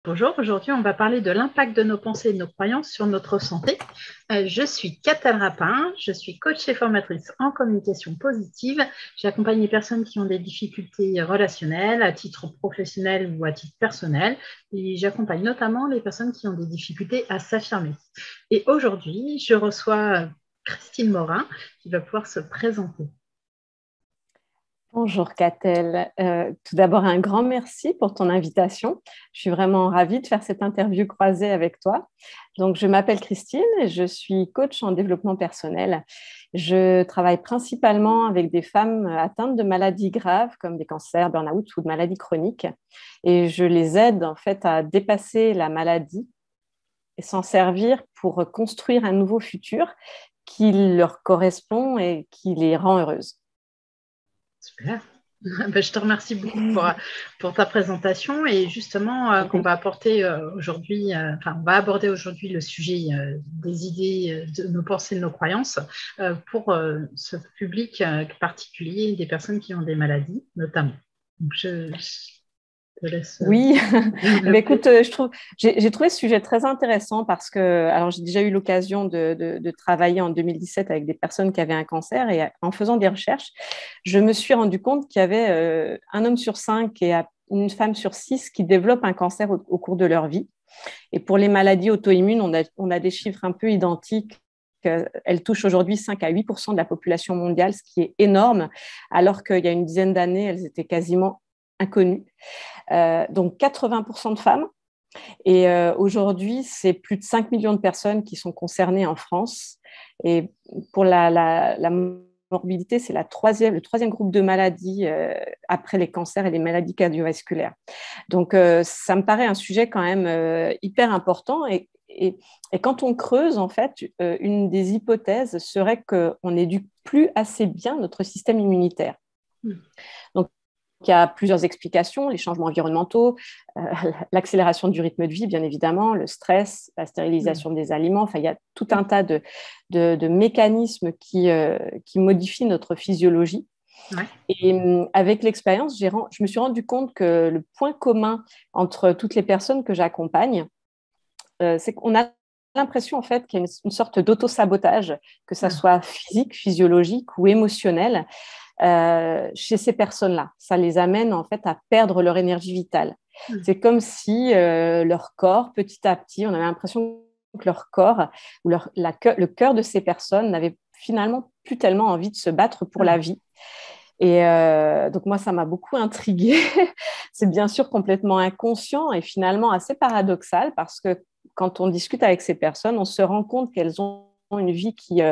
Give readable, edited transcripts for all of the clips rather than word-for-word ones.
Bonjour, aujourd'hui on va parler de l'impact de nos pensées et de nos croyances sur notre santé. Je suis Catel Rapin, je suis coach et formatrice en communication positive. J'accompagne les personnes qui ont des difficultés relationnelles à titre professionnel ou à titre personnel et j'accompagne notamment les personnes qui ont des difficultés à s'affirmer. Et aujourd'hui, je reçois Christine Morin qui va pouvoir se présenter. Bonjour Catel. Tout d'abord, un grand merci pour ton invitation. Je suis vraiment ravie de faire cette interview croisée avec toi. Donc, je m'appelle Christine et je suis coach en développement personnel. Je travaille principalement avec des femmes atteintes de maladies graves comme des cancers, burn-out ou de maladies chroniques. Et je les aide en fait à dépasser la maladie et s'en servir pour construire un nouveau futur qui leur correspond et qui les rend heureuses. Super. Je te remercie beaucoup pour ta présentation et justement qu'on va apporter aujourd'hui, on va aborder aujourd'hui le sujet des idées, de nos pensées, de nos croyances pour ce public particulier, des personnes qui ont des maladies notamment. Donc, je te laisse. Oui, mais écoute, j'ai trouvé ce sujet très intéressant parce que, alors j'ai déjà eu l'occasion de travailler en 2017 avec des personnes qui avaient un cancer et en faisant des recherches, je me suis rendu compte qu'il y avait un homme sur 5 et une femme sur 6 qui développent un cancer au cours de leur vie. Et pour les maladies auto-immunes, on a des chiffres un peu identiques. Elles touchent aujourd'hui 5 à 8% de la population mondiale, ce qui est énorme, alors qu'il y a une dizaine d'années, elles étaient quasiment inconnues. Donc 80% de femmes. Et aujourd'hui, c'est plus de 5 millions de personnes qui sont concernées en France. Et pour la morbidité, c'est le troisième groupe de maladies après les cancers et les maladies cardiovasculaires. Donc, ça me paraît un sujet quand même hyper important. Et quand on creuse, en fait, une des hypothèses serait qu'on n'éduque plus assez bien notre système immunitaire. Donc, il y a plusieurs explications, les changements environnementaux, l'accélération du rythme de vie, bien évidemment, le stress, la stérilisation des aliments. Enfin, il y a tout un tas de mécanismes qui modifient notre physiologie. Ouais. Et avec l'expérience, je me suis rendu compte que le point commun entre toutes les personnes que j'accompagne, c'est qu'on a l'impression en fait qu'il y a une sorte d'auto-sabotage, que ça soit physique, physiologique ou émotionnel. Chez ces personnes-là. Ça les amène en fait à perdre leur énergie vitale. C'est comme si leur corps, petit à petit, on avait l'impression que leur corps ou le cœur de ces personnes n'avait finalement plus tellement envie de se battre pour la vie. Et donc moi, ça m'a beaucoup intriguée. C'est bien sûr complètement inconscient et finalement assez paradoxal parce que quand on discute avec ces personnes, on se rend compte qu'elles ont une vie qui...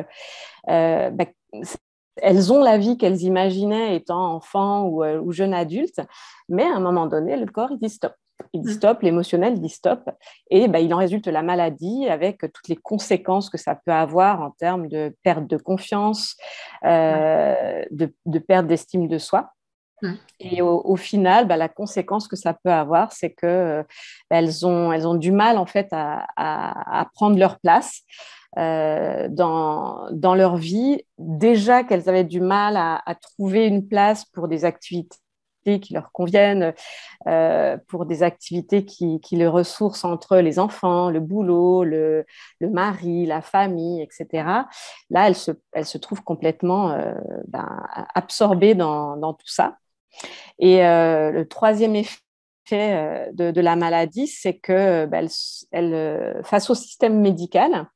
elles ont la vie qu'elles imaginaient étant enfants ou jeunes adultes, mais à un moment donné, le corps, il dit stop. Il dit stop, l'émotionnel dit stop. Et il en résulte la maladie avec toutes les conséquences que ça peut avoir en termes de perte de confiance, de perte d'estime de soi. Et au final, la conséquence que ça peut avoir, c'est que elles ont du mal en fait à prendre leur place dans leur vie. Déjà qu'elles avaient du mal à trouver une place pour des activités qui leur conviennent, pour des activités qui les ressourcent entre les enfants, le boulot, le mari, la famille, etc. Là, elles se trouvent complètement absorbées dans tout ça. Et le troisième effet de la maladie, c'est que face au système médical,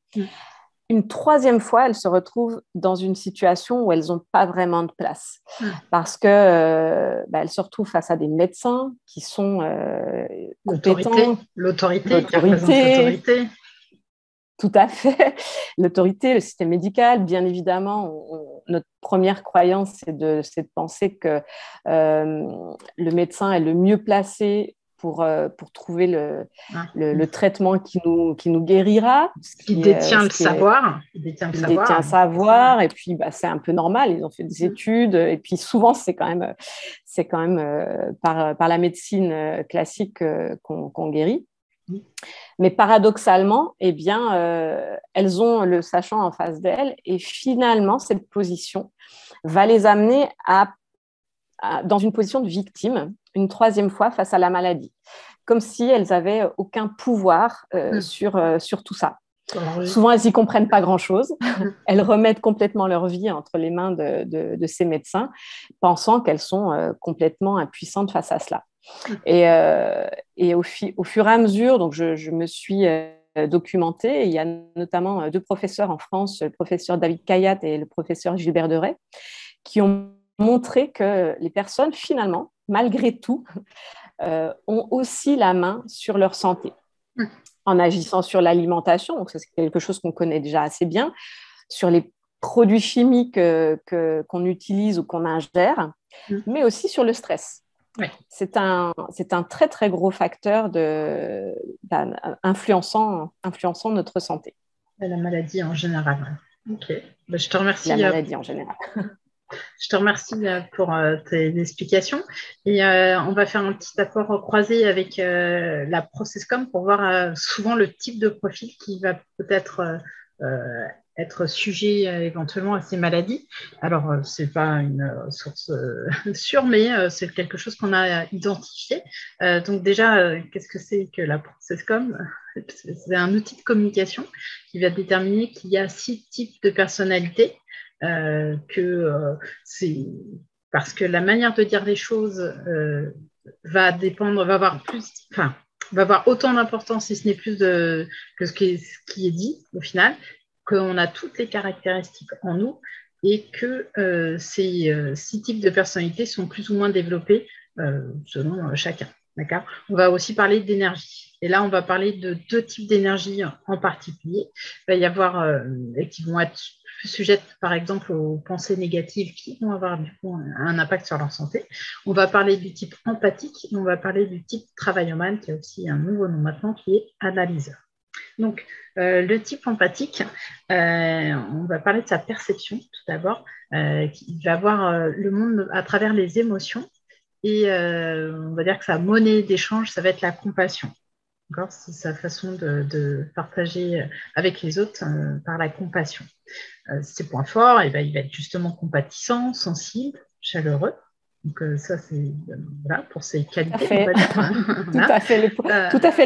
une troisième fois, elles se retrouvent dans une situation où elles n'ont pas vraiment de place. Parce que elles se retrouvent face à des médecins qui sont compétents. L'autorité qui représente l'autorité. Tout à fait. L'autorité, le système médical, bien évidemment, notre première croyance, c'est de penser que le médecin est le mieux placé pour trouver le traitement qui nous guérira. Il détient le savoir. Il détient le savoir, et puis c'est un peu normal, ils ont fait des études, et puis souvent c'est quand même par la médecine classique qu'on guérit. Mais paradoxalement, elles ont le sachant en face d'elles, et finalement, cette position va les amener dans une position de victime, une troisième fois face à la maladie. comme si elles n'avaient aucun pouvoir sur tout ça. Alors, Souvent, elles n'y comprennent pas grand-chose. Elles remettent complètement leur vie entre les mains de ces médecins, pensant qu'elles sont complètement impuissantes face à cela. Et au fur et à mesure, donc je me suis documentée. Il y a notamment 2 professeurs en France, le professeur David Kayat et le professeur Gilbert Deray, qui ont montré que les personnes, finalement, malgré tout, ont aussi la main sur leur santé en agissant sur l'alimentation, donc c'est quelque chose qu'on connaît déjà assez bien, sur les produits chimiques qu'on utilise ou qu'on ingère, mais aussi sur le stress. Oui. C'est un très, très gros facteur influençant notre santé. La maladie en général. Ok. Je te remercie. La maladie en général. Je te remercie pour tes explications. Et on va faire un petit apport croisé avec la Processcom pour voir souvent le type de profil qui va peut-être être sujet éventuellement à ces maladies. Alors, ce n'est pas une source sûre, mais c'est quelque chose qu'on a identifié. Donc déjà, qu'est-ce que c'est que la Processcom? C'est un outil de communication qui va déterminer qu'il y a 6 types de personnalités. C'est parce que la manière de dire les choses va dépendre, va avoir autant d'importance, si ce n'est plus que ce qui est dit au final, qu'on a toutes les caractéristiques en nous et que ces 6 types de personnalités sont plus ou moins développés selon chacun. D'accord. On va aussi parler d'énergie. Et là, on va parler de 2 types d'énergie en particulier. Il va y avoir et qui vont être sujettes, par exemple, aux pensées négatives qui vont avoir du coup un impact sur leur santé. On va parler du type empathique et on va parler du type travaillomane, qui a aussi un nouveau nom maintenant, qui est analyseur. Donc, le type empathique, on va parler de sa perception tout d'abord, qui va voir le monde à travers les émotions. Et on va dire que sa monnaie d'échange, ça va être la compassion. C'est sa façon de partager avec les autres par la compassion. Ses points forts, il va être justement compatissant, sensible, chaleureux. Donc ça, c'est voilà, pour ses qualités. Tout à fait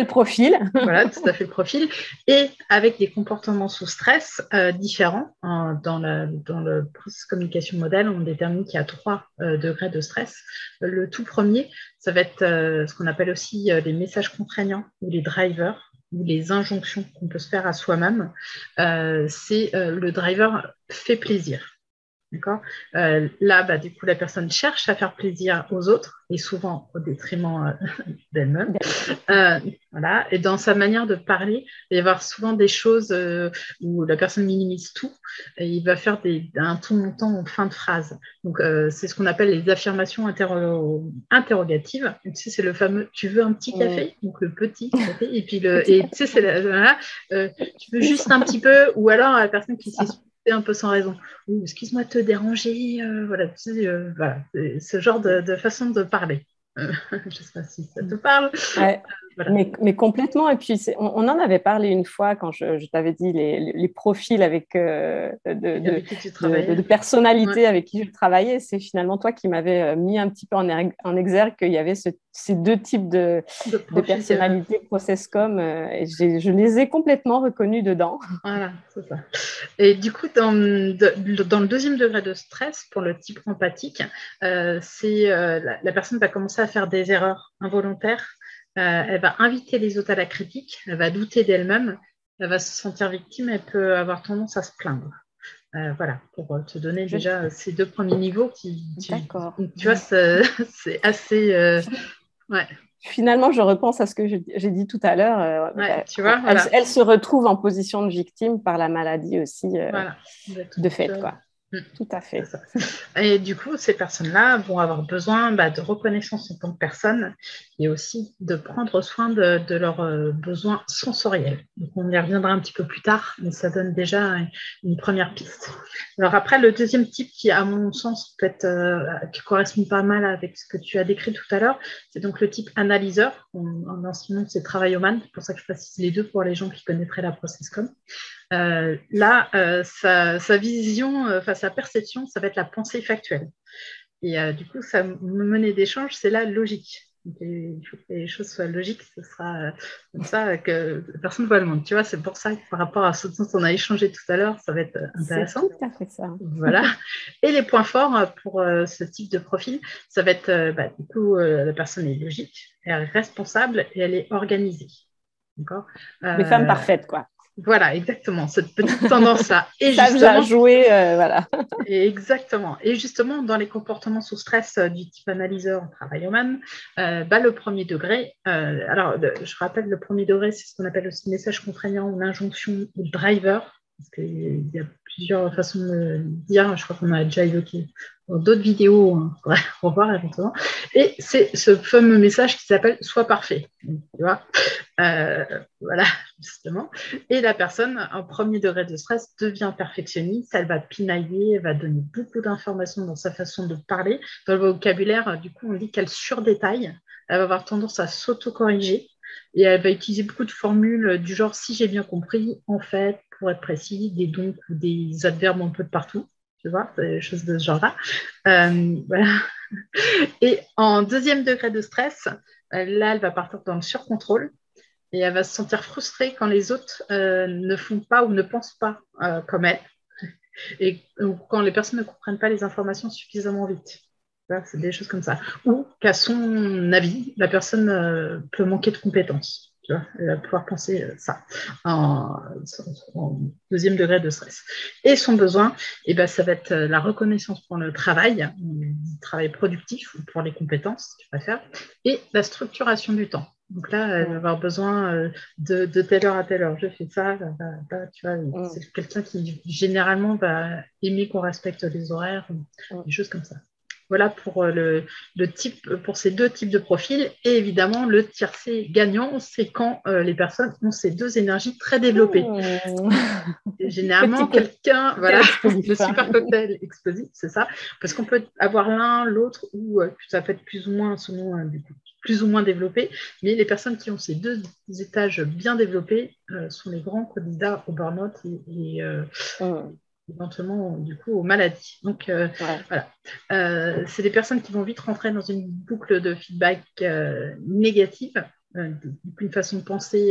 le profil. Voilà, tout à fait le profil. Et avec des comportements sous stress différents. Dans le processus communication modèle, on détermine qu'il y a 3 degrés de stress. Le tout premier, ça va être ce qu'on appelle aussi les messages contraignants ou les drivers ou les injonctions qu'on peut se faire à soi-même. C'est le driver fait plaisir. D'accord. Là, du coup, la personne cherche à faire plaisir aux autres et souvent au détriment d'elle-même. Voilà. Et dans sa manière de parler, il va y avoir souvent des choses où la personne minimise tout et il va faire un ton montant en fin de phrase. Donc, c'est ce qu'on appelle les affirmations interrogatives. Tu sais, c'est le fameux « tu veux un petit café ?» Donc, le petit café. Et puis, tu sais, c'est voilà, tu veux juste un petit peu, ou alors la personne qui s'explique un peu sans raison. Oh, excuse-moi de te déranger. Voilà, voilà, c'est ce genre de façon de parler. Je ne sais pas si ça te parle. Ouais. Voilà. Mais complètement. Et puis, on en avait parlé une fois quand je t'avais dit les profils avec de personnalités avec qui je travaillais. C'est finalement toi qui m'avais mis un petit peu en exergue qu'il y avait ces 2 types de personnalités Processcom et je les ai complètement reconnus dedans. Voilà, c'est ça. Et du coup, dans le 2e degré de stress, pour le type empathique, la personne va commencer à faire des erreurs involontaires. Elle va inviter les autres à la critique, elle va douter d'elle-même, elle va se sentir victime, elle peut avoir tendance à se plaindre. Voilà, pour te donner déjà ces 2 premiers niveaux D'accord. Tu vois, c'est assez... ouais. Finalement, je repense à ce que j'ai dit tout à l'heure. Tu vois, voilà. Elle se retrouve en position de victime par la maladie aussi, voilà. de fait, quoi. Tout à fait. Et du coup, ces personnes-là vont avoir besoin de reconnaissance en tant que personne et aussi de prendre soin de leurs besoins sensoriels. Donc, on y reviendra un petit peu plus tard, mais ça donne déjà une première piste. Alors après, le 2e type qui, à mon sens, qui correspond pas mal avec ce que tu as décrit tout à l'heure, c'est donc le type analyseur. En ancien nom, c'est travaillomane. C'est pour ça que je précise les 2 pour les gens qui connaîtraient la Processcom. Là, sa vision, sa perception, ça va être la pensée factuelle. Et du coup, sa monnaie d'échange, c'est la logique. Donc, il faut que les choses soient logiques, ce sera comme ça que personne ne voit le monde. Tu vois, c'est pour ça que par rapport à ce dont on a échangé tout à l'heure, ça va être C'est intéressant. tout à fait ça. Voilà. Et les points forts pour ce type de profil, ça va être, du coup, la personne est logique, elle est responsable et elle est organisée. D'accord. Les femmes parfaites, quoi. Voilà, exactement, cette petite tendance-là. Et Ça a justement, joué, voilà. exactement. Et justement, dans les comportements sous stress du type analyseur, travailloman, le premier degré, je rappelle, le premier degré, c'est ce qu'on appelle aussi le message contraignant ou l'injonction ou le driver, parce qu'il y a plusieurs façons de dire, je crois qu'on a déjà évoqué dans d'autres vidéos, il faudrait revoir éventuellement. Et c'est ce fameux message qui s'appelle « Sois parfait ». Tu vois, voilà, justement. Et la personne, en premier degré de stress, devient perfectionniste, elle va pinailler, elle va donner beaucoup d'informations dans sa façon de parler. Dans le vocabulaire, du coup, on dit qu'elle surdétaille, elle va avoir tendance à s'auto-corriger et elle va utiliser beaucoup de formules du genre « si j'ai bien compris », en fait, pour être précis, des donc ou des adverbes un peu de partout. Tu vois, des choses de ce genre-là. Voilà. Et en deuxième degré de stress, là, elle va partir dans le surcontrôle et elle va se sentir frustrée quand les autres ne font pas ou ne pensent pas comme elle ou quand les personnes ne comprennent pas les informations suffisamment vite. C'est des choses comme ça. Ou qu'à son avis, la personne peut manquer de compétences. Tu vois, elle va pouvoir penser ça en deuxième degré de stress. Et son besoin, ça va être la reconnaissance pour le travail productif ou pour les compétences, tu préfères, et la structuration du temps. Donc là, elle va avoir besoin de telle heure à telle heure. Je fais ça, tu vois, c'est quelqu'un qui généralement va aimer qu'on respecte les horaires, des choses comme ça. Voilà pour le type, pour ces deux types de profils. Et évidemment, le tiercé gagnant, c'est quand les personnes ont ces deux énergies très développées. Généralement, quelqu'un, voilà, le super cocktail explosif, c'est ça, parce qu'on peut avoir l'un, l'autre, ou ça peut être plus ou moins, selon plus ou moins développé, mais les personnes qui ont ces deux étages bien développés sont les grands candidats au burn-out et éventuellement du coup aux maladies. Donc voilà, c'est des personnes qui vont vite rentrer dans une boucle de feedback négative. Une façon de penser,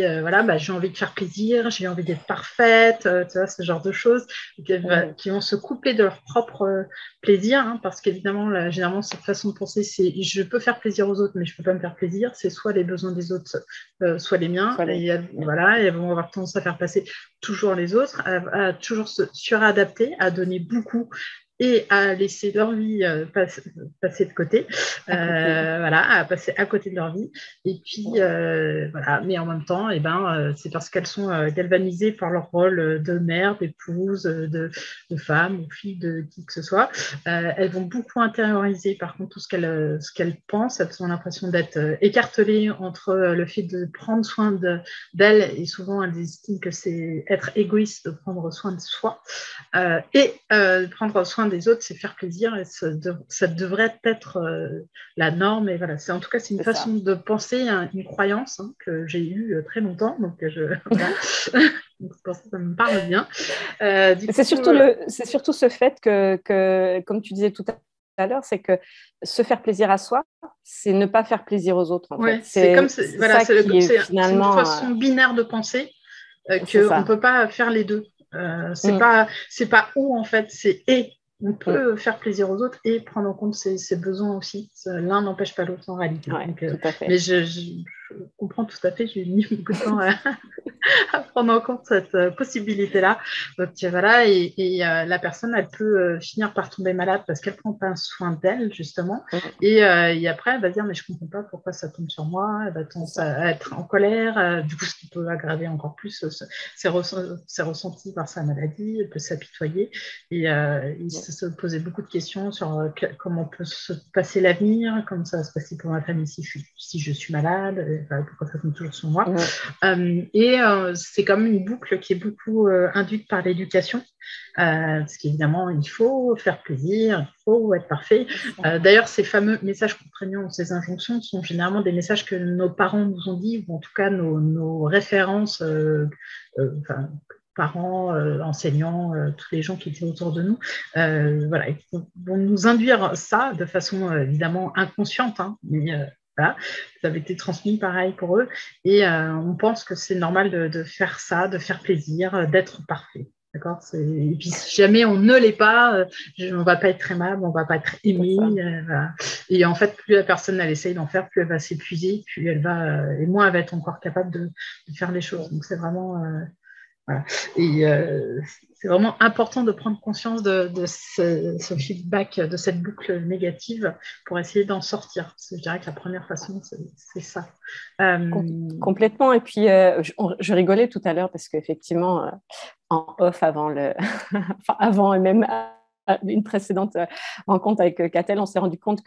j'ai envie de faire plaisir, j'ai envie d'être parfaite, tu vois, ce genre de choses, qui vont se couper de leur propre plaisir, hein, parce qu'évidemment, généralement, cette façon de penser, c'est je peux faire plaisir aux autres, mais je ne peux pas me faire plaisir, c'est soit les besoins des autres, soit les miens, et elles vont avoir tendance à faire passer toujours les autres, à toujours se suradapter, à donner beaucoup et à laisser leur vie passer de côté, à passer à côté de leur vie. Et puis, mais en même temps, c'est parce qu'elles sont galvanisées par leur rôle de mère, d'épouse, de femme ou fille de qui que ce soit. Elles vont beaucoup intérioriser, par contre, tout ce qu'elles pensent. Elles ont l'impression d'être écartelées entre le fait de prendre soin d'elles, et souvent elles estiment que c'est être égoïste de prendre soin de soi, et prendre soin des autres, c'est faire plaisir, et ça devrait être la norme. Et voilà, en tout cas, c'est une façon de penser, une croyance que j'ai eue très longtemps, donc voilà. Donc, c'est pour ça que ça me parle bien. C'est surtout ce fait que, comme tu disais tout à l'heure, c'est que se faire plaisir à soi, c'est ne pas faire plaisir aux autres. En fait. C'est finalement une façon binaire de penser qu'on ne peut pas faire les deux. C'est pas ou, en fait, c'est et. On peut faire plaisir aux autres et prendre en compte ses besoins aussi. L'un n'empêche pas l'autre en réalité. Donc, tout à fait. Mais je comprends tout à fait, j'ai mis beaucoup de temps à prendre en compte cette possibilité-là. Donc voilà, et la personne, elle peut finir par tomber malade parce qu'elle ne prend pas soin d'elle, justement. Et après, elle va dire, mais je ne comprends pas pourquoi ça tombe sur moi. Elle va tendance à être en colère, du coup, ce qui peut aggraver encore plus ses ressentis par sa maladie. Elle peut s'apitoyer et se poser beaucoup de questions sur comment peut se passer l'avenir, comment ça va se passer pour ma famille si je suis malade, pourquoi ça tombe toujours sur moi. C'est comme une boucle qui est beaucoup induite par l'éducation, parce qu'évidemment, il faut faire plaisir, il faut être parfait. D'ailleurs, ces fameux messages contraignants, ces injonctions, sont généralement des messages que nos parents nous ont dit, ou en tout cas nos références, parents, enseignants, tous les gens qui étaient autour de nous, ils vont nous induire ça de façon évidemment inconsciente, hein, mais voilà, ça avait été transmis pareil pour eux. Et on pense que c'est normal de faire ça, de faire plaisir, d'être parfait. D'accord. Et puis si jamais on ne l'est pas, on ne va pas être aimable, on ne va pas être aimé. Voilà. Et en fait, plus la personne elle essaye d'en faire, plus elle va s'épuiser, plus elle va, et moins elle va être encore capable de faire les choses. Donc c'est vraiment voilà. Et c'est vraiment important de prendre conscience de ce feedback, de cette boucle négative pour essayer d'en sortir. Parce que je dirais que la première façon, c'est ça. Complètement. Et puis, je rigolais tout à l'heure parce qu'effectivement, en off, enfin, avant et même une précédente rencontre avec Catel, on s'est rendu compte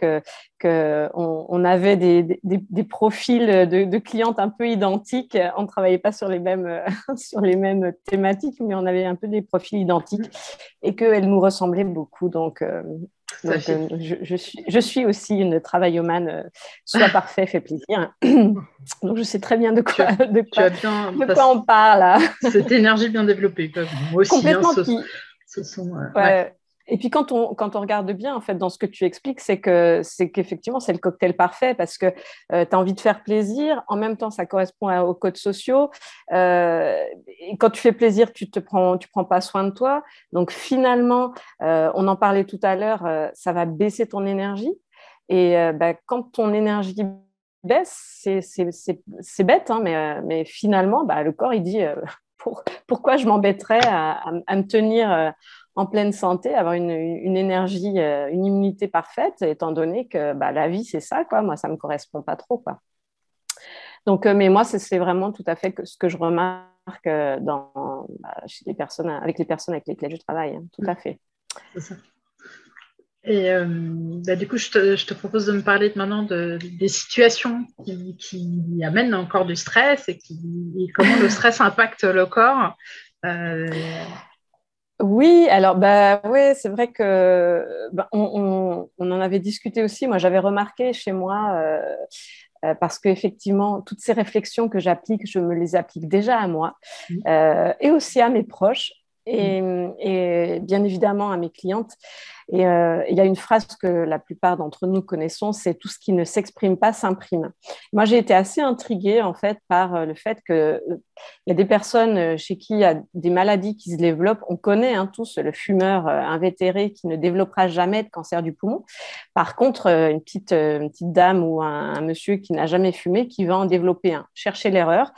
qu'on avait des profils de clientes un peu identiques. On ne travaillait pas sur les mêmes thématiques, mais on avait un peu des profils identiques et qu'elles nous ressemblaient beaucoup. Donc, je suis aussi une travaillomane, soit parfait, fait plaisir. Donc, je sais très bien de quoi on parle. Cette énergie bien développée. Moi aussi, complètement. Ouais. Et puis, quand on regarde bien, en fait, dans ce que tu expliques, c'est qu'effectivement, c'est le cocktail parfait parce que tu as envie de faire plaisir. En même temps, ça correspond aux codes sociaux. Et quand tu fais plaisir, tu prends pas soin de toi. Donc, finalement, on en parlait tout à l'heure, ça va baisser ton énergie. Et quand ton énergie baisse, c'est bête, hein, mais finalement, le corps, il dit pourquoi je m'embêterais à me tenir en pleine santé, avoir une énergie, une immunité parfaite, étant donné que la vie, c'est ça, quoi. Moi, ça ne me correspond pas trop, quoi. Donc, mais moi, c'est vraiment tout à fait ce que je remarque chez les personnes, avec lesquelles je travaille, hein, tout à fait. C'est ça. Et du coup, je te propose de me parler maintenant des situations qui amènent encore du stress et comment le stress impacte le corps. Oui, alors ouais, c'est vrai que on en avait discuté aussi. Moi, j'avais remarqué chez moi parce qu'effectivement, toutes ces réflexions que j'applique, je me les applique déjà à moi et aussi à mes proches et bien évidemment à mes clientes. Et il y a une phrase que la plupart d'entre nous connaissons, c'est tout ce qui ne s'exprime pas s'imprime. Moi, j'ai été assez intriguée en fait par le fait que il y a des personnes chez qui il y a des maladies qui se développent. On connaît tous le fumeur invétéré qui ne développera jamais de cancer du poumon. Par contre, une petite dame ou un monsieur qui n'a jamais fumé qui va en développer un. Cherchez l'erreur.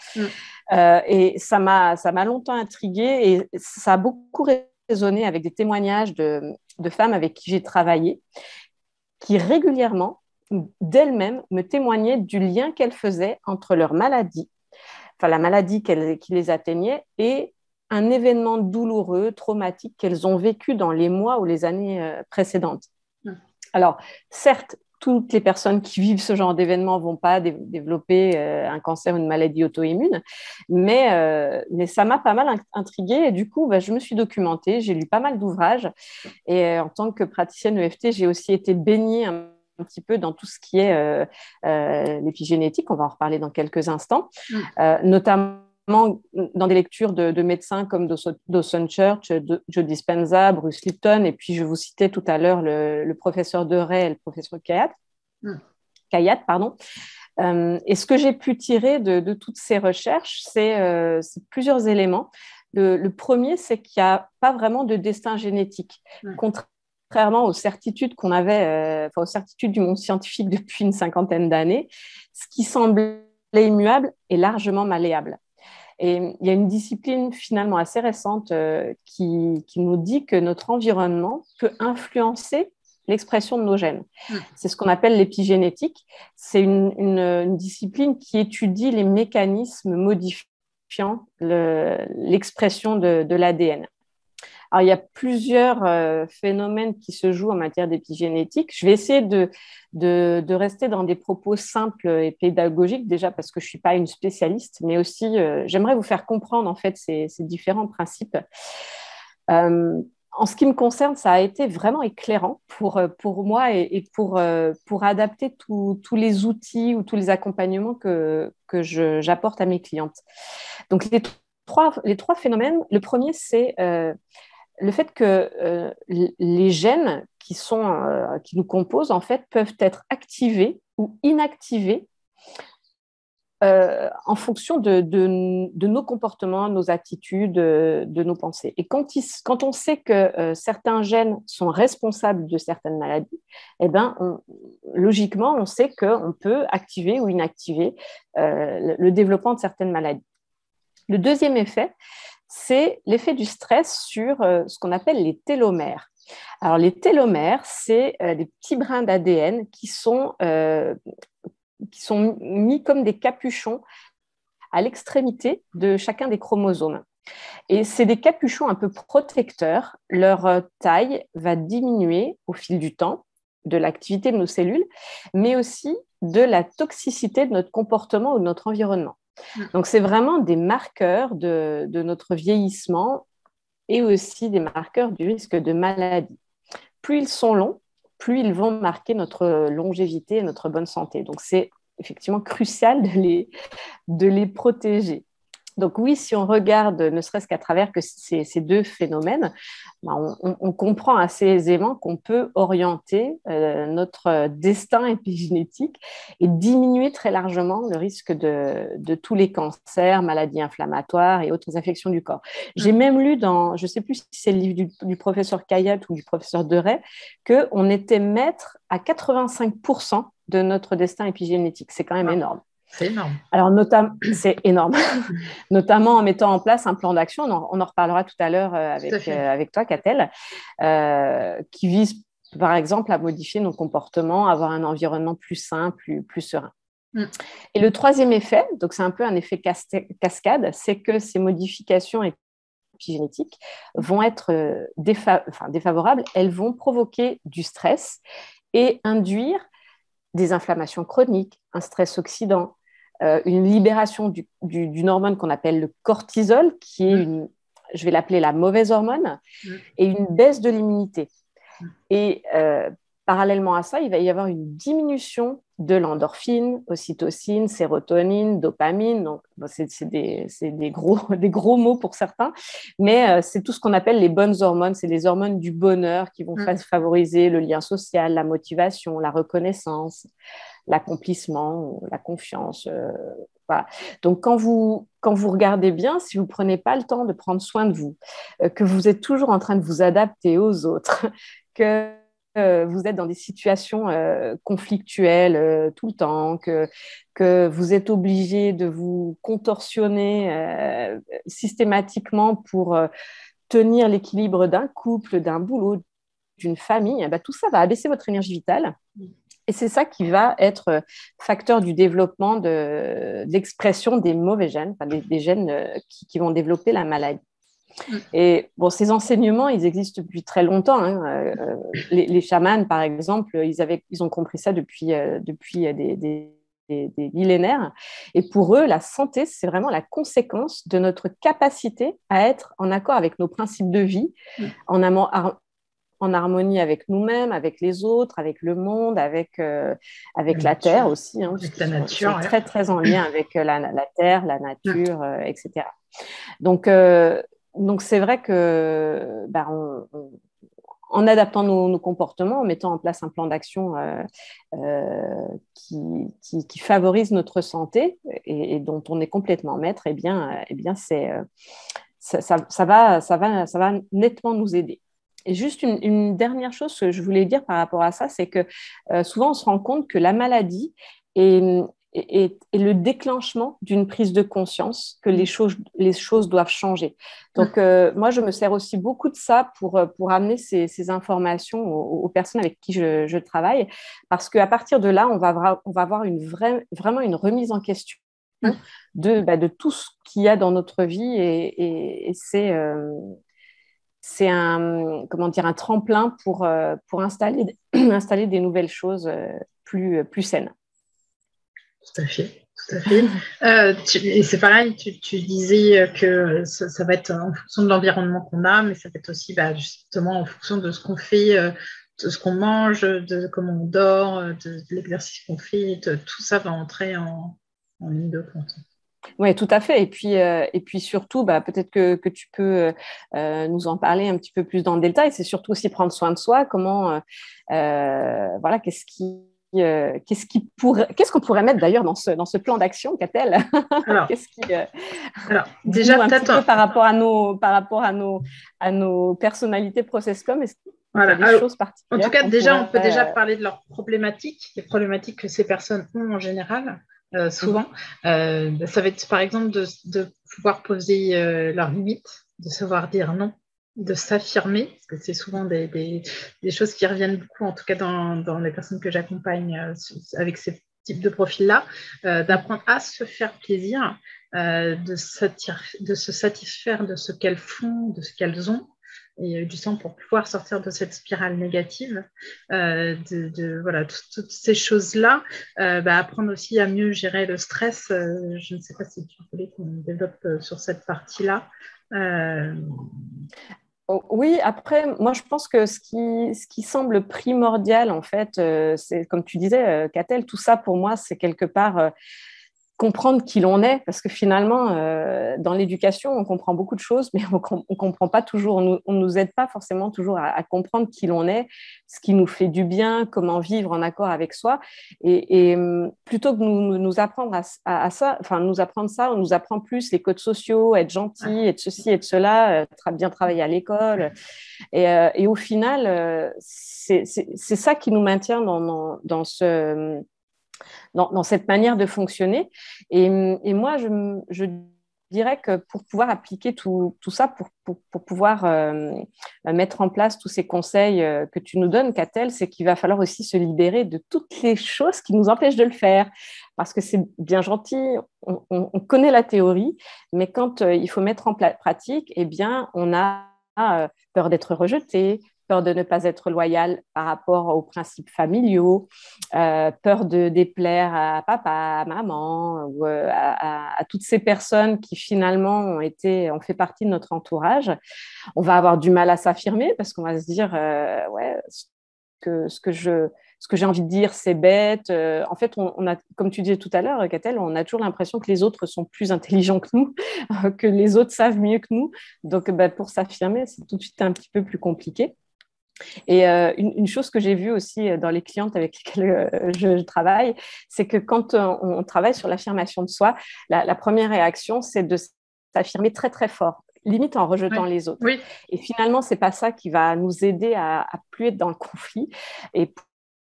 Et ça m'a longtemps intriguée et ça a beaucoup résonné avec des témoignages de femmes avec qui j'ai travaillé qui régulièrement, d'elles-mêmes, me témoignaient du lien qu'elles faisaient entre leur maladie, enfin la maladie qui les atteignait et un événement douloureux, traumatique qu'elles ont vécu dans les mois ou les années précédentes. Alors, certes, toutes les personnes qui vivent ce genre d'événement ne vont pas développer un cancer ou une maladie auto-immune, mais ça m'a pas mal intriguée et du coup, je me suis documentée, j'ai lu pas mal d'ouvrages et en tant que praticienne EFT, j'ai aussi été baignée un petit peu dans tout ce qui est l'épigénétique, on va en reparler dans quelques instants, notamment dans des lectures de médecins comme Dawson Church, Joe Dispenza, Bruce Lipton, et puis je vous citais tout à l'heure le professeur Deray et le professeur Kayat, pardon. Et ce que j'ai pu tirer de toutes ces recherches, c'est plusieurs éléments. Le premier, c'est qu'il n'y a pas vraiment de destin génétique. Contrairement aux certitudes qu'on avait, aux certitudes du monde scientifique depuis une cinquantaine d'années, ce qui semblait immuable est largement malléable. Et il y a une discipline finalement assez récente qui nous dit que notre environnement peut influencer l'expression de nos gènes. C'est ce qu'on appelle l'épigénétique. C'est une discipline qui étudie les mécanismes modifiant l'expression de l'ADN. Alors, il y a plusieurs phénomènes qui se jouent en matière d'épigénétique. Je vais essayer de rester dans des propos simples et pédagogiques, déjà parce que je ne suis pas une spécialiste, mais aussi j'aimerais vous faire comprendre en fait ces différents principes. En ce qui me concerne, ça a été vraiment éclairant pour moi et pour adapter tous les outils ou tous les accompagnements que j'apporte à mes clientes. Donc, les trois phénomènes, le premier, c'est le fait que les gènes qui nous composent, en fait, peuvent être activés ou inactivés en fonction de nos comportements, nos attitudes, de nos pensées. Et quand on sait que certains gènes sont responsables de certaines maladies, eh ben, logiquement, on sait qu'on peut activer ou inactiver le développement de certaines maladies. Le deuxième effet, c'est l'effet du stress sur ce qu'on appelle les télomères. Alors, les télomères, c'est des petits brins d'ADN qui sont mis comme des capuchons à l'extrémité de chacun des chromosomes. Et c'est des capuchons un peu protecteurs. Leur taille va diminuer au fil du temps, de l'activité de nos cellules, mais aussi de la toxicité de notre comportement ou de notre environnement. Donc, c'est vraiment des marqueurs de notre vieillissement et aussi des marqueurs du risque de maladie. Plus ils sont longs, plus ils vont marquer notre longévité et notre bonne santé. Donc, c'est effectivement crucial de les protéger. Donc oui, si on regarde, ne serait-ce qu'à travers que ces deux phénomènes, on comprend assez aisément qu'on peut orienter notre destin épigénétique et diminuer très largement le risque de tous les cancers, maladies inflammatoires et autres affections du corps. J'ai même lu je ne sais plus si c'est le livre du professeur Kayat ou du professeur Deray, qu'on était maître à 85% de notre destin épigénétique. C'est quand même énorme. C'est énorme. Alors, c'est énorme, notamment en mettant en place un plan d'action, on en reparlera tout à l'heure avec toi, Catel, qui vise, par exemple, à modifier nos comportements, avoir un environnement plus sain, plus serein. Et le troisième effet, donc c'est un peu un effet cascade, c'est que ces modifications épigénétiques vont être défavorables, elles vont provoquer du stress et induire des inflammations chroniques, un stress oxydant, une libération d'une hormone qu'on appelle le cortisol, qui est je vais l'appeler la mauvaise hormone, et une baisse de l'immunité. Et parallèlement à ça, il va y avoir une diminution de l'endorphine, ocytocine, sérotonine, dopamine. Donc, c'est des gros mots pour certains, mais c'est tout ce qu'on appelle les bonnes hormones. C'est les hormones du bonheur qui vont favoriser le lien social, la motivation, la reconnaissance, l'accomplissement, la confiance. Voilà. Donc, quand vous regardez bien, si vous ne prenez pas le temps de prendre soin de vous, que vous êtes toujours en train de vous adapter aux autres, que vous êtes dans des situations conflictuelles tout le temps, que vous êtes obligé de vous contorsionner systématiquement pour tenir l'équilibre d'un couple, d'un boulot, d'une famille, tout ça va abaisser votre énergie vitale. Et c'est ça qui va être facteur du développement de l'expression des mauvais gènes, des gènes qui vont développer la maladie. Et bon, ces enseignements, ils existent depuis très longtemps. Les chamans, par exemple, ils ont compris ça depuis des millénaires. Et pour eux, la santé, c'est vraiment la conséquence de notre capacité à être en accord avec nos principes de vie, en harmonie avec nous-mêmes, avec les autres, avec le monde, avec la terre aussi, avec la nature, sont très, très en lien avec la terre, la nature, etc. Donc, c'est vrai que en adaptant nos comportements, en mettant en place un plan d'action qui favorise notre santé et dont on est complètement maître, eh bien ça va nettement nous aider. Et juste une dernière chose que je voulais dire par rapport à ça, c'est que souvent on se rend compte que la maladie est le déclenchement d'une prise de conscience que les choses doivent changer. Donc, moi, je me sers aussi beaucoup de ça pour amener ces informations aux personnes avec qui je travaille, parce qu'à partir de là, on va avoir vraiment une remise en question de tout ce qu'il y a dans notre vie et c'est un tremplin pour installer des nouvelles choses plus saines. Tout à fait. Tout à fait. Et c'est pareil, tu disais que ça va être en fonction de l'environnement qu'on a, mais ça va être aussi justement en fonction de ce qu'on fait, de ce qu'on mange, de comment on dort, de l'exercice qu'on fait. Tout ça va entrer en ligne de compte. Oui, tout à fait. Et puis surtout, peut-être que tu peux nous en parler un petit peu plus dans le détail. C'est surtout aussi prendre soin de soi. Comment, qu'est-ce qui qu'est-ce qu'on pourrait mettre d'ailleurs dans ce plan d'action, Catel? Alors, déjà un petit peu par rapport à nos personnalités ProcessCom, est-ce qu'il y a des choses particulières? En tout cas, déjà, on peut déjà parler de leurs problématiques, les problématiques que ces personnes ont en général. Souvent, ça va être par exemple de pouvoir poser leurs limites, de savoir dire non, de s'affirmer, parce que c'est souvent des choses qui reviennent beaucoup, en tout cas dans les personnes que j'accompagne avec ces types de profils-là, d'apprendre à se faire plaisir, de se satisfaire de ce qu'elles font, de ce qu'elles ont, et justement pour pouvoir sortir de cette spirale négative, voilà, toutes ces choses-là, apprendre aussi à mieux gérer le stress. Je ne sais pas si tu voulais qu'on développe sur cette partie-là. Oui, après, moi, je pense que ce qui semble primordial, en fait, c'est, comme tu disais, Catel, tout ça, pour moi, c'est quelque part comprendre qui l'on est, parce que finalement, dans l'éducation, on comprend beaucoup de choses, mais on comprend pas toujours, on nous aide pas forcément toujours à comprendre qui l'on est, ce qui nous fait du bien, comment vivre en accord avec soi, et plutôt que nous apprendre à ça, enfin nous apprendre ça, on nous apprend plus les codes sociaux, être gentil, être ceci, être cela, bien travailler à l'école, et au final, c'est ça qui nous maintient dans cette manière de fonctionner. Et moi, je dirais que pour pouvoir appliquer tout ça, pour pouvoir mettre en place tous ces conseils que tu nous donnes, Catel, c'est qu'il va falloir aussi se libérer de toutes les choses qui nous empêchent de le faire. Parce que c'est bien gentil, on connaît la théorie, mais quand il faut mettre en pratique, eh bien, on a peur d'être rejeté, peur de ne pas être loyal par rapport aux principes familiaux, peur de déplaire à papa, à maman, ou à toutes ces personnes qui finalement ont fait partie de notre entourage. On va avoir du mal à s'affirmer parce qu'on va se dire ouais, ce que j'ai envie de dire, c'est bête. En fait, on a, comme tu disais tout à l'heure, Catel, on a toujours l'impression que les autres sont plus intelligents que nous, que les autres savent mieux que nous. Donc, pour s'affirmer, c'est tout de suite un petit peu plus compliqué. Et une chose que j'ai vue aussi dans les clientes avec lesquelles je travaille, c'est que quand on travaille sur l'affirmation de soi, la première réaction, c'est de s'affirmer très, très fort, limite en rejetant les autres. Oui. Et finalement, ce n'est pas ça qui va nous aider à plus être dans le conflit. Et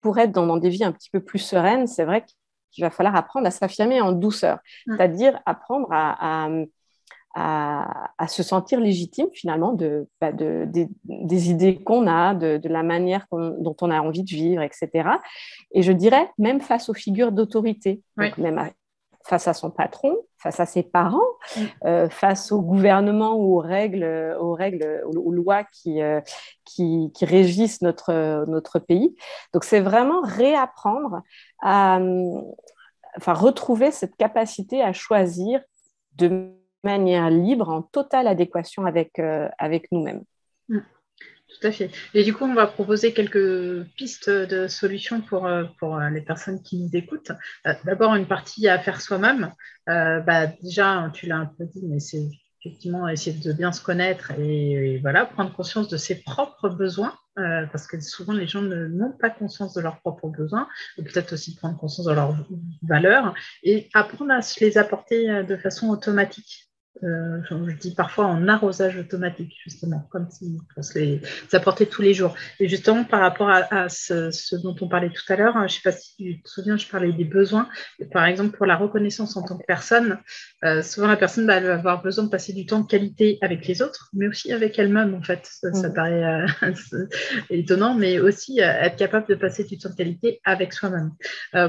pour être dans des vies un petit peu plus sereines, c'est vrai qu'il va falloir apprendre à s'affirmer en douceur, c'est-à-dire apprendre à se sentir légitime finalement des idées qu'on a, de la manière dont on a envie de vivre, etc. Et je dirais même face aux figures d'autorité, donc même face à son patron, face à ses parents, face au gouvernement ou aux lois qui régissent notre pays. Donc c'est vraiment réapprendre retrouver cette capacité à choisir de manière libre, en totale adéquation avec nous-mêmes. Tout à fait. Et du coup, on va proposer quelques pistes de solutions pour les personnes qui nous écoutent. D'abord, une partie à faire soi-même. Déjà, tu l'as un peu dit, mais c'est effectivement essayer de bien se connaître et voilà, prendre conscience de ses propres besoins, parce que souvent, les gens n'ont pas conscience de leurs propres besoins, ou peut-être aussi prendre conscience de leurs valeurs et apprendre à se les apporter de façon automatique. Je dis parfois en arrosage automatique, justement, comme si on se les apportait tous les jours. Et justement, par rapport à ce dont on parlait tout à l'heure, je ne sais pas si tu te souviens, je parlais des besoins. Par exemple, pour la reconnaissance en tant que personne, souvent la personne elle va avoir besoin de passer du temps de qualité avec les autres, mais aussi avec elle-même, en fait. Ça paraît étonnant, mais aussi être capable de passer du temps de qualité avec soi-même.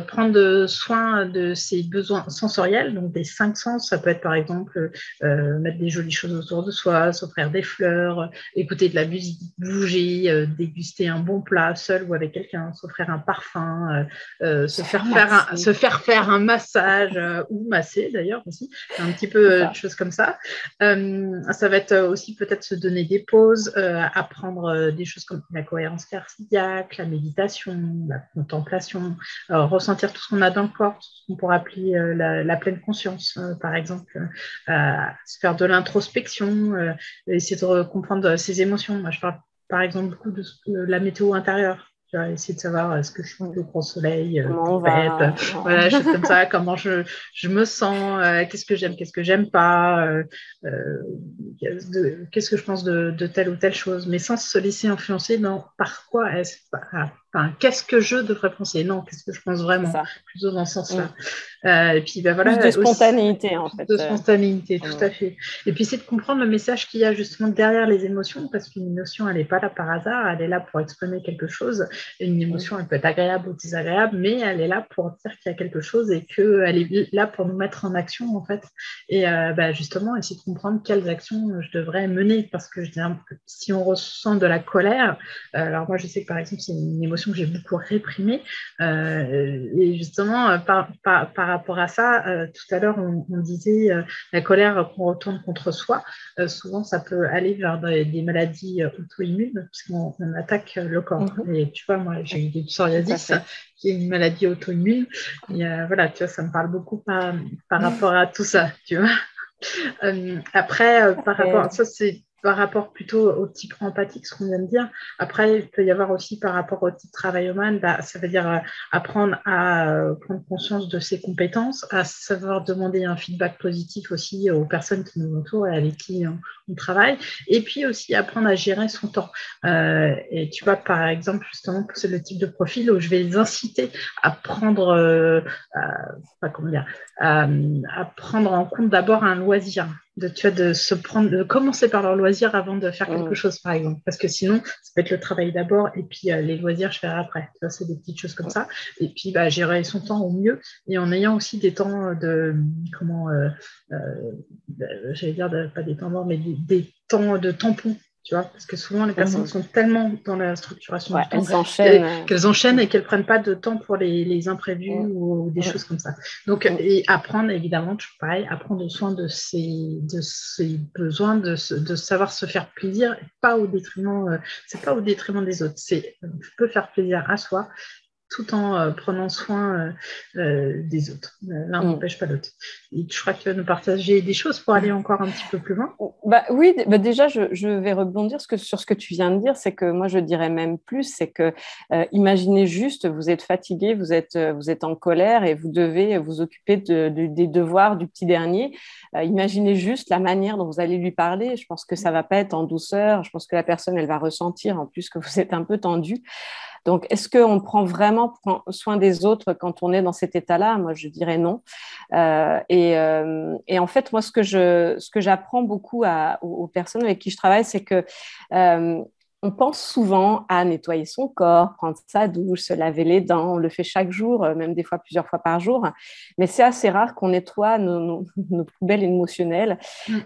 Prendre soin de ses besoins sensoriels, donc des 5 sens, ça peut être par exemple mettre des jolies choses autour de soi, s'offrir des fleurs, écouter de la musique, bouger, déguster un bon plat seul ou avec quelqu'un, s'offrir un parfum, se faire faire un massage ou masser d'ailleurs aussi, un petit peu de choses comme ça. Ça va être aussi peut-être se donner des pauses, apprendre des choses comme la cohérence cardiaque, la méditation, la contemplation, ressentir tout ce qu'on a dans le corps, tout ce qu'on pourrait appeler la pleine conscience, par exemple, se faire de l'introspection, essayer de comprendre ses émotions. Moi, je parle par exemple beaucoup de la météo intérieure. Tu vois, essayer de savoir est-ce que je suis au grand soleil, comment on tempête, va. voilà, choses comme ça, comment je me sens, qu'est-ce que j'aime pas, qu'est-ce que je pense de telle ou telle chose, mais sans se laisser influencer dans par quoi est-ce, enfin, qu'est-ce que je devrais penser, non, qu'est-ce que je pense C'est vraiment, ça. plutôt dans ce sens-là. Mm. Et puis ben Plus de voilà, aussi spontanéité, en fait. de spontanéité, tout Mm. à fait. Et puis c'est de comprendre le message qu'il y a justement derrière les émotions, parce qu'une émotion, elle n'est pas là par hasard, elle est là pour exprimer quelque chose. Et une émotion, elle peut être agréable ou désagréable, mais elle est là pour dire qu'il y a quelque chose et qu'elle est là pour nous mettre en action, en fait. Et justement, essayer de comprendre quelles actions je devrais mener, parce que je dirais que si on ressent de la colère, alors moi je sais que par exemple, c'est une émotion que j'ai beaucoup réprimée, et justement, par rapport à ça, tout à l'heure, on disait la colère qu'on retourne contre soi. Souvent, ça peut aller vers des maladies auto-immunes, puisqu'on attaque le corps. Et tu vois, moi, j'ai eu du psoriasis, qui est une maladie auto-immune. Et voilà, tu vois, ça me parle beaucoup par rapport à tout ça, tu vois. Après, par rapport, ça c'est par rapport plutôt au type empathique, ce qu'on vient de dire. Après, il peut y avoir aussi par rapport au type travailloman, ça veut dire apprendre à prendre conscience de ses compétences, à savoir demander un feedback positif aussi aux personnes qui nous entourent et avec qui on travaille, et puis aussi apprendre à gérer son temps. Et tu vois, par exemple, justement, c'est le type de profil où je vais les inciter à prendre, comment dire, à prendre en compte d'abord un loisir, tu vois, de commencer par leur loisir avant de faire quelque chose, par exemple, parce que sinon, ça peut être le travail d'abord et puis les loisirs, je ferai après. Tu vois, c'est des petites choses comme ça. Et puis, gérer son temps au mieux et en ayant aussi des temps j'allais dire, pas des temps morts, mais des temps de tampons. Tu vois, parce que souvent, les personnes sont tellement dans la structuration du temps qu'elles enchaînent et qu'elles ne prennent pas de temps pour les imprévus ou des choses comme ça. Donc, et apprendre, évidemment, toujours pareil, apprendre soin de ses besoins, de savoir se faire plaisir, pas au détriment, c'est pas au détriment des autres. C'est, je peux faire plaisir à soi tout en prenant soin des autres. L'un n'empêche pas l'autre. Et je crois que tu vas nous partager des choses pour aller encore un petit peu plus loin. Oui, déjà, je vais rebondir sur ce que tu viens de dire. C'est que moi, je dirais même plus, c'est que imaginez juste, vous êtes fatigué, vous êtes en colère et vous devez vous occuper des devoirs du petit dernier. Imaginez juste la manière dont vous allez lui parler. Je pense que ça ne va pas être en douceur. Je pense que la personne, elle va ressentir en plus que vous êtes un peu tendu. Donc, est-ce qu'on prend vraiment soin des autres quand on est dans cet état-là? Moi, je dirais non. Et en fait, moi, ce que j'apprends beaucoup aux personnes avec qui je travaille, c'est que on pense souvent à nettoyer son corps, prendre sa douche, se laver les dents. On le fait chaque jour, même des fois plusieurs fois par jour. Mais c'est assez rare qu'on nettoie nos poubelles émotionnelles.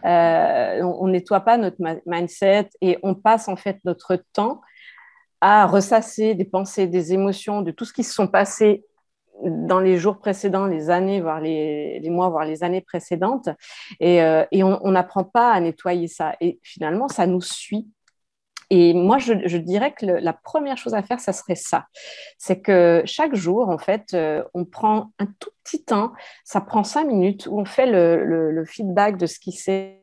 On nettoie pas notre mindset et on passe en fait notre temps à ressasser des pensées, des émotions, de tout ce qui se sont passés dans les jours précédents, les années, voire les mois, voire les années précédentes. Et on n'apprend pas à nettoyer ça. Et finalement, ça nous suit. Et moi, je dirais que la première chose à faire, ça serait ça. C'est que chaque jour, en fait, on prend un tout petit temps, ça prend 5 minutes, où on fait le feedback de ce qui s'est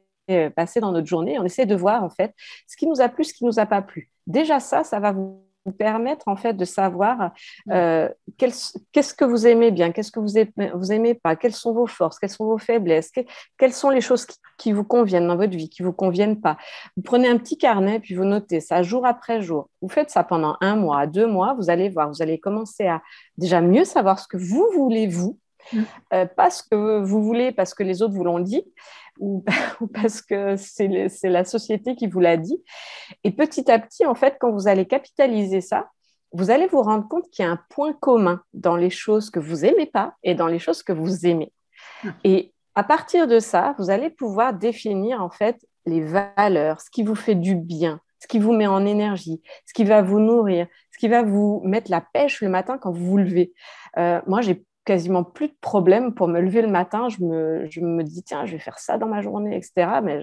passé dans notre journée. On essaie de voir, en fait, ce qui nous a plu, ce qui ne nous a pas plu. Déjà, ça va vous permettre, en fait, de savoir qu'est-ce que vous aimez bien, qu'est-ce que vous aimez pas, quelles sont vos forces, quelles sont vos faiblesses, quelles sont les choses qui vous conviennent dans votre vie, qui ne vous conviennent pas. Vous prenez un petit carnet, puis vous notez ça jour après jour. Vous faites ça pendant 1 mois, 2 mois, vous allez voir, vous allez commencer à déjà mieux savoir ce que vous voulez, vous, pas ce que vous voulez parce que les autres vous l'ont dit, ou parce que c'est la société qui vous l'a dit. Et petit à petit, en fait, quand vous allez capitaliser ça, vous allez vous rendre compte qu'il y a un point commun dans les choses que vous n'aimez pas et dans les choses que vous aimez. Et à partir de ça, vous allez pouvoir définir, en fait, les valeurs, ce qui vous fait du bien, ce qui vous met en énergie, ce qui va vous nourrir, ce qui va vous mettre la pêche le matin quand vous vous levez. Moi, j'ai quasiment plus de problème pour me lever le matin. Je me dis, tiens, je vais faire ça dans ma journée, etc. Mais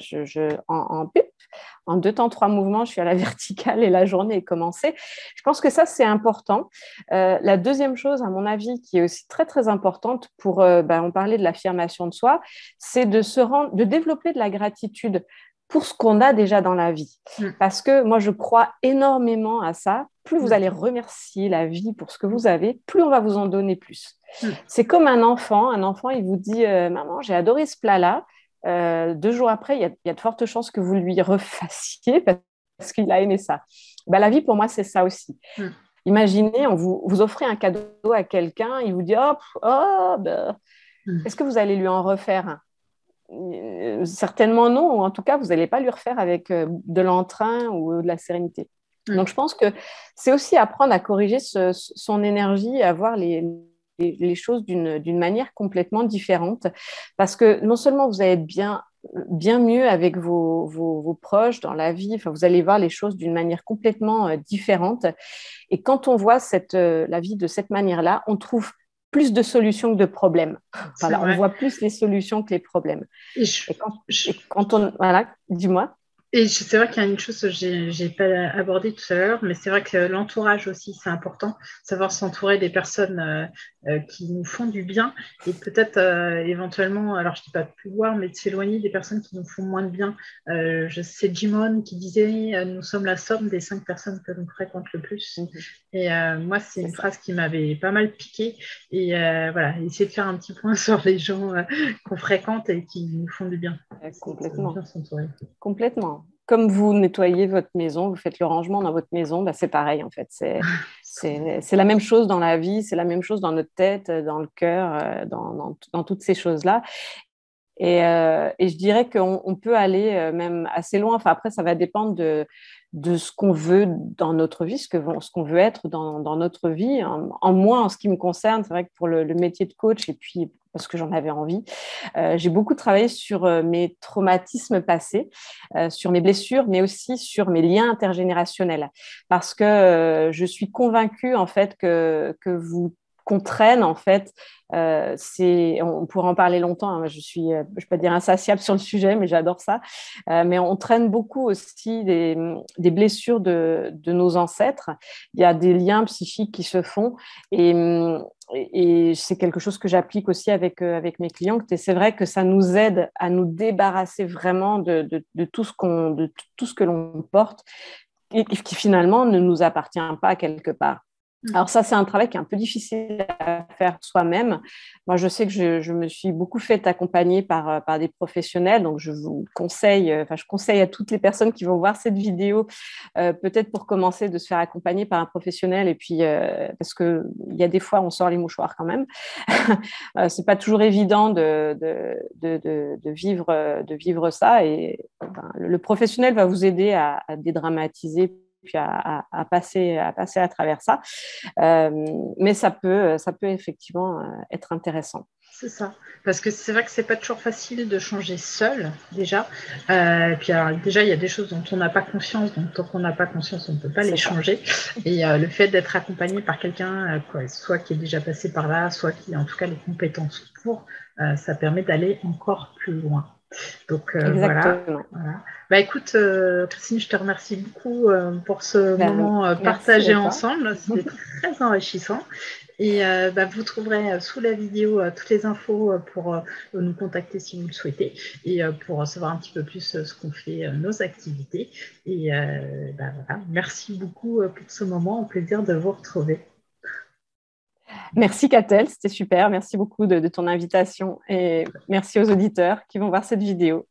en 2 temps, 3 mouvements, je suis à la verticale et la journée est commencée. Je pense que ça, c'est important. La deuxième chose, à mon avis, qui est aussi très, très importante pour, on parlait de l'affirmation de soi, c'est de développer de la gratitude. pour ce qu'on a déjà dans la vie. Parce que moi, je crois énormément à ça. Plus vous allez remercier la vie pour ce que vous avez, plus on va vous en donner plus. C'est comme un enfant. Un enfant, il vous dit, maman, j'ai adoré ce plat-là. 2 jours après, il y a de fortes chances que vous lui refassiez parce qu'il a aimé ça. Ben, la vie, pour moi, c'est ça aussi. Imaginez, vous offrez un cadeau à quelqu'un, il vous dit, est-ce que vous allez lui en refaire un? Certainement non, ou en tout cas, vous n'allez pas lui refaire avec de l'entrain ou de la sérénité. Donc, je pense que c'est aussi apprendre à corriger son énergie, à voir les choses d'une manière complètement différente. Parce que non seulement vous allez être bien mieux avec vos proches dans la vie, enfin, vous allez voir les choses d'une manière complètement différente. Et quand on voit la vie de cette manière-là, on trouve plus de solutions que de problèmes. Voilà, on voit plus les solutions que les problèmes. Et quand on... Voilà, dis-moi. Et c'est vrai qu'il y a une chose que je n'ai pas abordée tout à l'heure, mais c'est vrai que l'entourage aussi, c'est important. Savoir s'entourer des personnes qui nous font du bien et peut-être éventuellement, alors je ne dis pas de pouvoir, mais de s'éloigner des personnes qui nous font moins de bien. C'est Jimon qui disait « Nous sommes la somme des 5 personnes que l'on fréquente le plus ». Et moi, c'est une phrase qui m'avait pas mal piqué. Et voilà, essayer de faire un petit point sur les gens qu'on fréquente et qui nous font du bien. Complètement. Bien s'entourer. Complètement. Comme vous nettoyez votre maison, vous faites le rangement dans votre maison, c'est pareil en fait. C'est la même chose dans la vie, c'est la même chose dans notre tête, dans le cœur, dans toutes ces choses-là. Et je dirais qu'on peut aller même assez loin. Enfin, après, ça va dépendre de ce qu'on veut dans notre vie, ce qu'on veut être dans notre vie. En moi, en ce qui me concerne, c'est vrai que pour le métier de coach, et puis parce que j'en avais envie, j'ai beaucoup travaillé sur mes traumatismes passés, sur mes blessures, mais aussi sur mes liens intergénérationnels. Parce que je suis convaincue, en fait, qu'on traîne, en fait, on pourrait en parler longtemps, hein. Je peux pas dire insatiable sur le sujet, mais j'adore ça. Mais on traîne beaucoup aussi des blessures de nos ancêtres. Il y a des liens psychiques qui se font et c'est quelque chose que j'applique aussi avec mes clients. C'est vrai que ça nous aide à nous débarrasser vraiment de tout ce que l'on porte et qui finalement ne nous appartient pas quelque part. Alors ça, c'est un travail qui est un peu difficile à faire soi-même. Moi, je sais que je me suis beaucoup fait accompagner par des professionnels, donc je conseille à toutes les personnes qui vont voir cette vidéo, peut-être pour commencer, de se faire accompagner par un professionnel, et puis parce qu'il y a des fois, on sort les mouchoirs quand même. C'est pas toujours évident de vivre ça, et le professionnel va vous aider à dédramatiser puis à passer à travers ça. Mais ça peut effectivement être intéressant. C'est ça, parce que c'est vrai que c'est pas toujours facile de changer seul, déjà. Puis alors, déjà, il y a des choses dont on n'a pas conscience, donc tant qu'on n'a pas conscience, on ne peut pas les changer. Et le fait d'être accompagné par quelqu'un, soit qui est déjà passé par là, soit qui a en tout cas les compétences pour, ça permet d'aller encore plus loin. Donc voilà. Bah, écoute, Christine, je te remercie beaucoup pour ce moment partagé ensemble. C'était très enrichissant. Et vous trouverez sous la vidéo toutes les infos pour nous contacter si vous le souhaitez et pour savoir un petit peu plus ce qu'on fait, nos activités. Et voilà. Merci beaucoup pour ce moment. Au plaisir de vous retrouver. Merci Catel, c'était super. Merci beaucoup de ton invitation et merci aux auditeurs qui vont voir cette vidéo.